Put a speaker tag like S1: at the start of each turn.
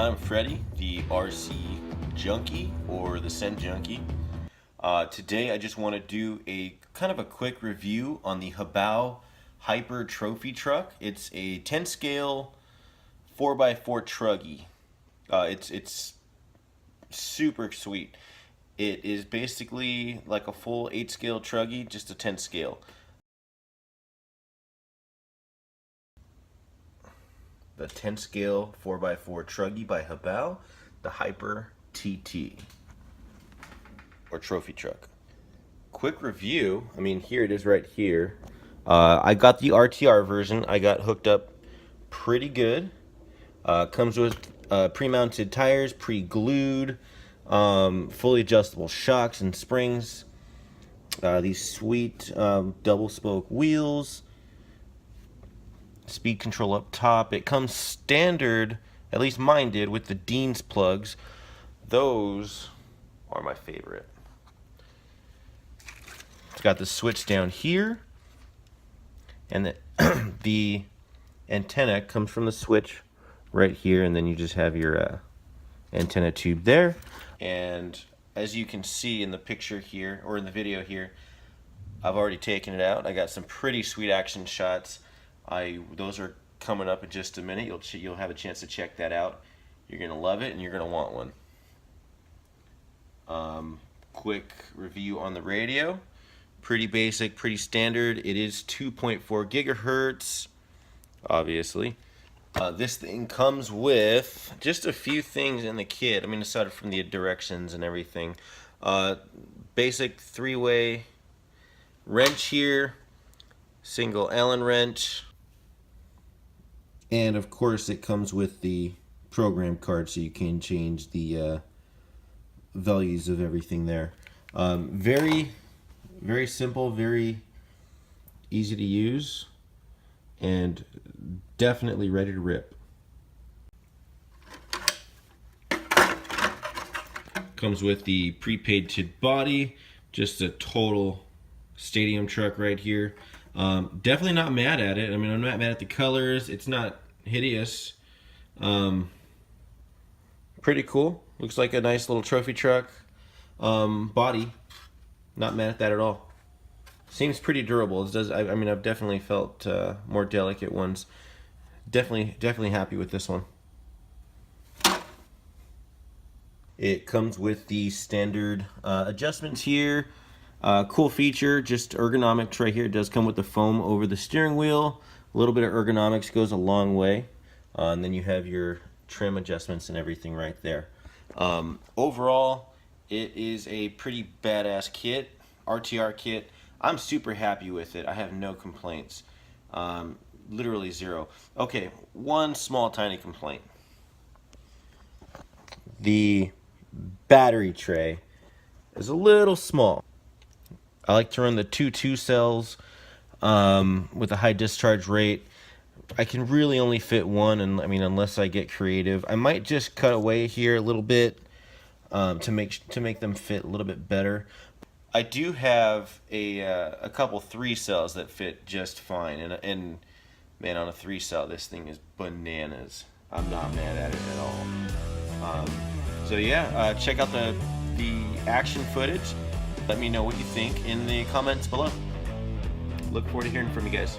S1: I'm Freddie, the RC Junkie or the Scent Junkie. Today I just want to do a kind of a quick review on the Habao Hyper Trophy Truck. It's a 10 scale 4x4 truggy. It's super sweet. It is basically like a full 8 scale truggy, just a 10 scale. The 10 scale 4x4 truggy by Habao, the Hyper TT or trophy truck. Quick review. I mean, here it is right here. I got the RTR version. I got hooked up pretty good. Comes with pre-mounted tires, pre-glued, fully adjustable shocks and springs. These sweet double spoke wheels. Speed control up top. It comes standard, at least mine did, with the Dean's plugs. Those are my favorite. It's got the switch down here, and the antenna comes from the switch right here, and then you just have your antenna tube there. And as you can see in the picture here, or in the video here, I've already taken it out. I got some pretty sweet action shots. Those are coming up in just a minute. You'll have a chance to check that out. You're gonna love it, and you're gonna want one. Quick review on the radio. Pretty basic, pretty standard. It is 2.4 gigahertz, obviously. This thing comes with just a few things in the kit. I mean, aside from the directions and everything. Basic 3-way wrench here, single Allen wrench. And of course it comes with the program card, so you can change the values of everything there. Very simple, very easy to use, and definitely ready to rip. Comes with the pre-painted body, just a total stadium truck right here. Definitely not mad at it. I mean, I'm not mad at the colors. It's not hideous. Pretty cool. Looks like a nice little trophy truck. Body. Not mad at that at all. Seems pretty durable. It does. I mean, I've definitely felt more delicate ones. Definitely happy with this one. It comes with the standard adjustments here. Cool feature, just ergonomics right here. It does come with the foam over the steering wheel. A little bit of ergonomics goes a long way. And then you have your trim adjustments and everything right there. Overall, it is a pretty badass kit, RTR kit. I'm super happy with it. I have no complaints. Literally zero. Okay, one small tiny complaint. The battery tray is a little small. I like to run the 2 cells with a high discharge rate. I can really only fit one, and I mean, unless I get creative, I might just cut away here a little bit to make them fit a little bit better. I do have a couple 3 cells that fit just fine, and man, on a 3 cell, this thing is bananas. I'm not mad at it at all. So yeah, check out the action footage. Let me know what you think in the comments below. Look forward to hearing from you guys.